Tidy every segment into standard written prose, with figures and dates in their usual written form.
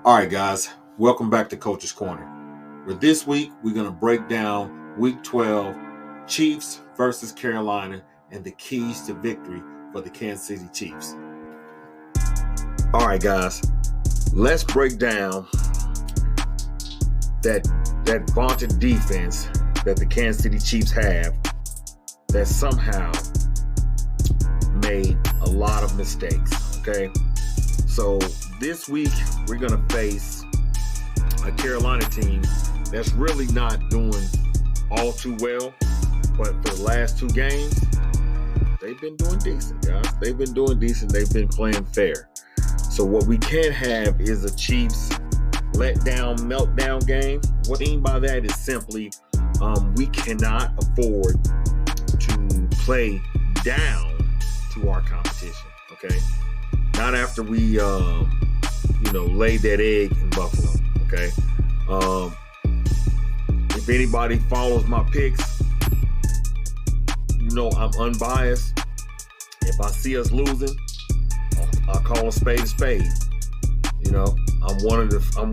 All right, guys, welcome back to Coach's Corner. For this week, we're going to break down Week 12, Chiefs versus Carolina, and the keys to victory for the Kansas City Chiefs. All right, guys, let's break down that vaunted defense that the Kansas City Chiefs have that somehow made a lot of mistakes, okay? So this week, we're going to face a Carolina team that's really not doing all too well. But for the last two games, they've been doing decent, guys. They've been doing decent. They've been playing fair. So what we can't have is a Chiefs letdown, meltdown game. What I mean by that is simply we cannot afford to play down to our competition, okay? Not after we, laid that egg in Buffalo, okay? If anybody follows my picks, I'm unbiased. If I see us losing, I call a spade a spade. I'm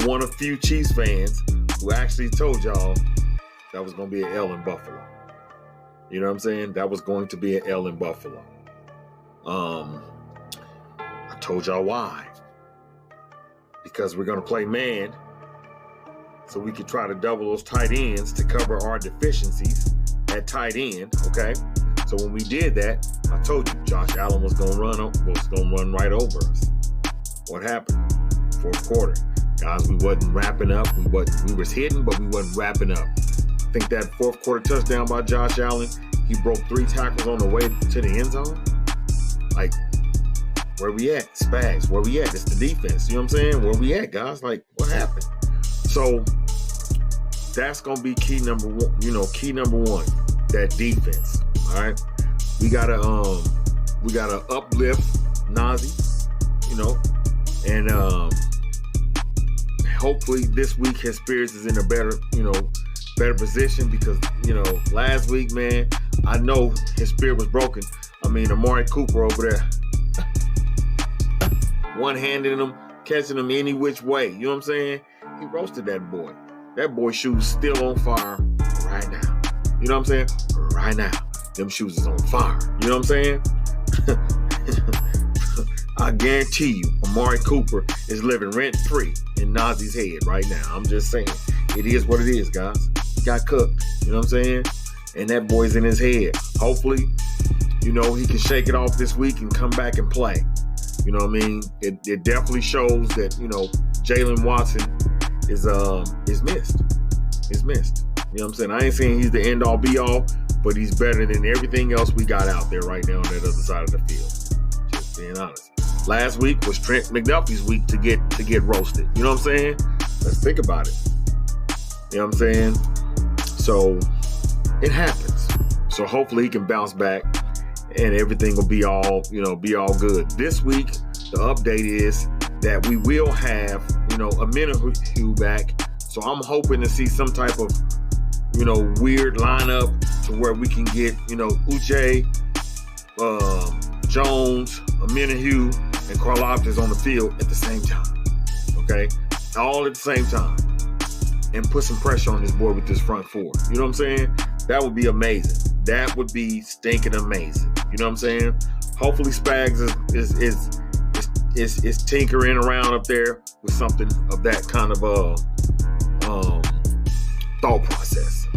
one of few Chiefs fans who actually told y'all that was going to be an L in Buffalo. You know what I'm saying? That was going to be an L in Buffalo. I told y'all why. Because we're going to play man, so we could try to double those tight ends to cover our deficiencies at tight end, okay? So when we did that, I told you Josh Allen was going to run right over us. What happened? Fourth quarter. Guys, we wasn't wrapping up. We was hitting, but we wasn't wrapping up. I think that fourth quarter touchdown by Josh Allen, he broke 3 tackles on the way to the end zone. Like, where we at? Spags, where we at? It's the defense. You know what I'm saying? Where we at, guys? Like, what happened? So that's gonna be key number one. Key number one, that defense. All right, we gotta uplift Nazzi. And hopefully this week his spirits is in a better position because last week, man, I know his spirit was broken. I mean, Amari Cooper over there, one-handing him, catching him any which way. You know what I'm saying? He roasted that boy. That boy's shoes still on fire right now. You know what I'm saying? Right now. Them shoes is on fire. You know what I'm saying? I guarantee you, Amari Cooper is living rent-free in Nazzi's head right now. I'm just saying. It is what it is, guys. He got cooked. You know what I'm saying? And that boy's in his head. Hopefully, he can shake it off this week and come back and play. You know what I mean? It definitely shows that, Jalen Watson is missed. Is missed. You know what I'm saying? I ain't saying he's the end-all, be-all, but he's better than everything else we got out there right now on that other side of the field. Just being honest. Last week was Trent McDuffie's week to get roasted. You know what I'm saying? Let's think about it. You know what I'm saying? So it happens. So hopefully he can bounce back and everything will be all good. This week, the update is that we will have, Aminahue back. So I'm hoping to see some type of, weird lineup to where we can get, Uche, Jones, Aminahue, and Karlaftis on the field at the same time. Okay? All at the same time. And put some pressure on this boy with this front four. You know what I'm saying? That would be amazing. That would be stinking amazing. You know what I'm saying? Hopefully Spags is tinkering around up there with something of that kind of thought process.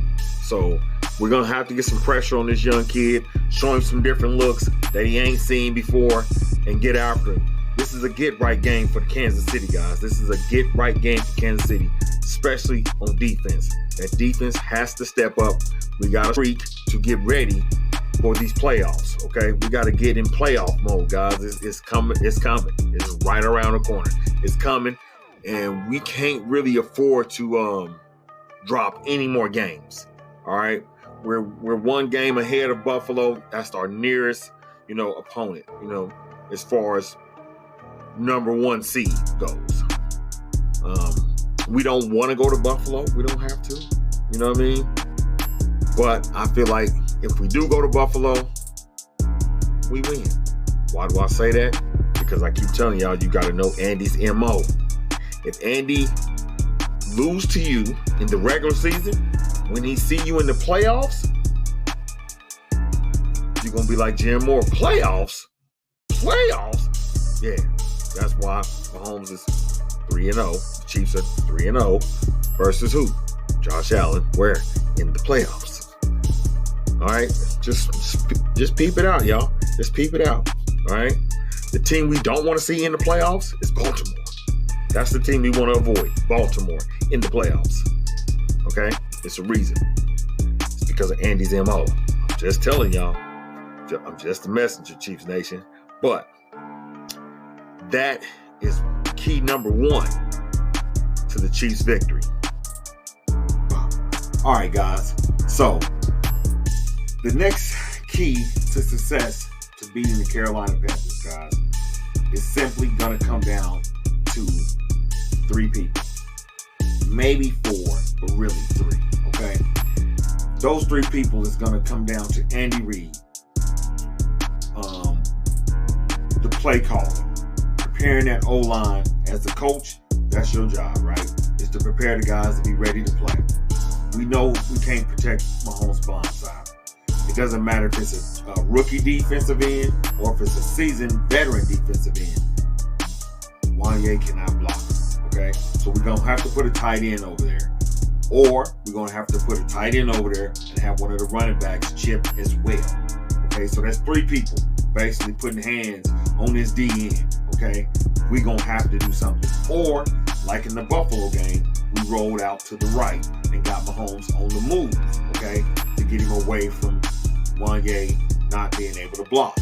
So we're gonna have to get some pressure on this young kid, show him some different looks that he ain't seen before, and get after him. This is a get-right game for Kansas City, guys. This is a get-right game for Kansas City, especially on defense. That defense has to step up. We got a streak to get ready for these playoffs, okay? We got to get in playoff mode, guys. It's coming. It's coming. It's right around the corner. It's coming, and we can't really afford to drop any more games, all right? We're one game ahead of Buffalo. That's our nearest, opponent, as far as number 1 seed goes. We don't want to go to Buffalo. We don't have to. You know what I mean? But I feel like if we do go to Buffalo, we win. Why do I say that? Because I keep telling y'all, you got to know Andy's MO. If Andy lose to you in the regular season, when he see you in the playoffs, you're going to be like Jim Moore. Playoffs? Playoffs? Yeah, that's why Mahomes is 3-0. The Chiefs are 3-0 versus who? Josh Allen. Where? In the playoffs. All right? Just peep it out, y'all. Just peep it out. All right? The team we don't want to see in the playoffs is Baltimore. That's the team we want to avoid. Baltimore in the playoffs. Okay? It's a reason. It's because of Andy's MO. I'm just telling y'all. I'm just a messenger, Chiefs Nation. But that is key number one to the Chiefs' victory. All right, guys. So, the next key to success to beating the Carolina Panthers, guys, is simply going to come down to 3 people. Maybe 4, but really 3, okay? Those 3 people is going to come down to Andy Reid, the play calling, preparing that O-line. As a coach, that's your job, right? Is to prepare the guys to be ready to play. We know we can't protect Mahomes' blind side. It doesn't matter if it's a rookie defensive end or if it's a seasoned veteran defensive end. Wanye cannot block, okay? So we're going to have to put a tight end over there. Or we're going to have to put a tight end over there and have one of the running backs chip as well. Okay, so that's 3 people basically putting hands on this DN, okay? We're going to have to do something. Or, like in the Buffalo game, we rolled out to the right and got Mahomes on the move, okay, to get him away from Wanye not being able to block.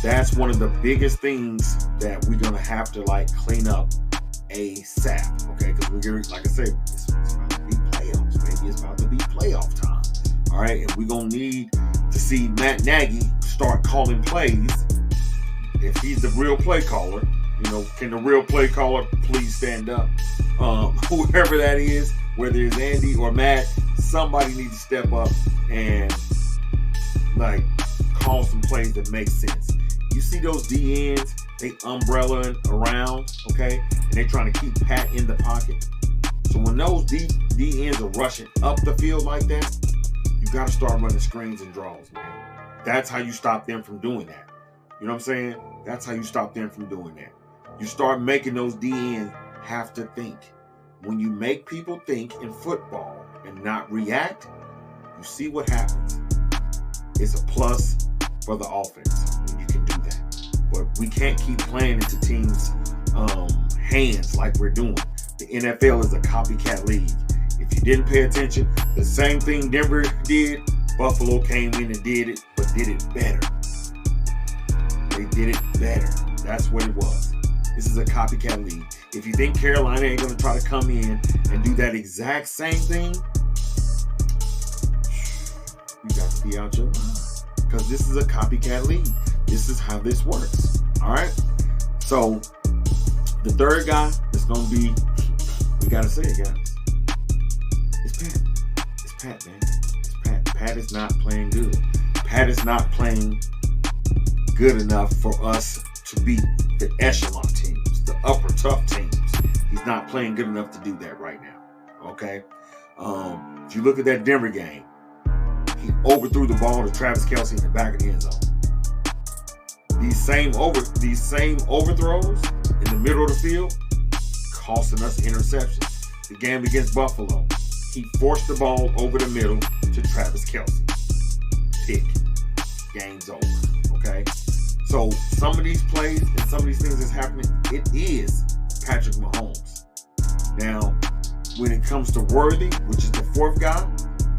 That's one of the biggest things that we're going to have to, clean up ASAP, okay? Because we're going to, like I said, it's about to be playoffs. Maybe it's about to be playoff time, all right? And we're going to need to see Matt Nagy start calling plays. If he's the real play caller, can the real play caller please stand up? Whoever that is, whether it's Andy or Matt, somebody needs to step up and call some plays that make sense. You see those DNs, they umbrellaing around, okay? And they trying to keep Pat in the pocket. So when those DNs are rushing up the field like that, you got to start running screens and draws, man. That's how you stop them from doing that. You know what I'm saying? That's how you stop them from doing that. You start making those DNs have to think. When you make people think in football and not react, you see what happens. It's a plus for the offense when you can do that. But we can't keep playing into teams' hands like we're doing. The NFL is a copycat league. If you didn't pay attention, the same thing Denver did, Buffalo came in and did it, but did it better. They did it better. That's what it was. This is a copycat league. If you think Carolina ain't going to try to come in and do that exact same thing, you got to be out your mind. Because this is a copycat league. This is how this works. All right? So, the third guy is going to be, we got to say it, guys. It's Pat. It's Pat, man. It's Pat. Pat is not playing good. Pat is not playing good enough for us to beat the echelon teams, the upper tough teams. He's not playing good enough to do that right now. Okay? If you look at that Denver game, he overthrew the ball to Travis Kelce in the back of the end zone. These same overthrows in the middle of the field costing us interceptions. The game against Buffalo, he forced the ball over the middle to Travis Kelce. Pick. Game's over. Okay? So some of these plays and some of these things that's happening, it is Patrick Mahomes. Now, when it comes to Worthy, which is the fourth guy,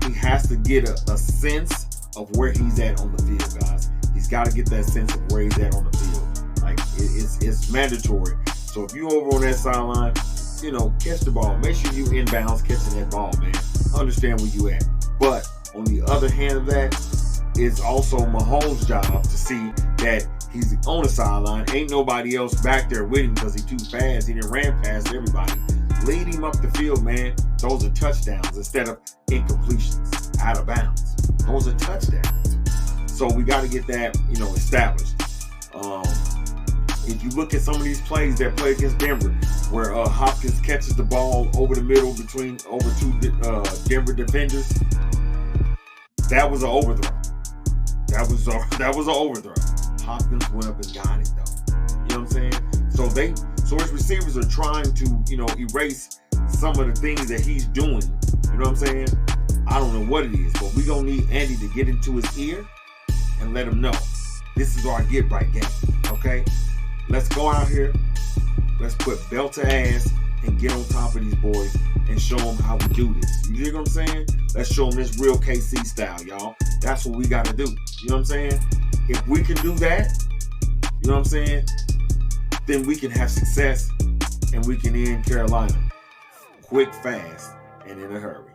he has to get a sense of where he's at on the field, guys. He's got to get that sense of where he's at on the field. Like, it's mandatory. So if you over on that sideline, catch the ball. Make sure you inbounds catching that ball, man. Understand where you at. But on the other hand of that, it's also Mahomes' job to see that he's on the sideline. Ain't nobody else back there with him because he's too fast. He done ran past everybody. Lead him up the field, man. Those are touchdowns instead of incompletions, out of bounds. Those are touchdowns. So we got to get that, established. If you look at some of these plays that play against Denver, where Hopkins catches the ball over the middle over two Denver defenders, that was an overthrow. That was an overthrow. Hopkins went up and got it though. You know what I'm saying? So his receivers are trying to, erase some of the things that he's doing. You know what I'm saying? I don't know what it is, but we gonna need Andy to get into his ear and let him know this is our get right game. Okay? Let's go out here. Let's put belt to ass and get on top of these boys and show them how we do this. You dig what I'm saying? Let's show them this real KC style, y'all. That's what we got to do. You know what I'm saying? If we can do that, you know what I'm saying, then we can have success and we can end Carolina quick, fast, and in a hurry.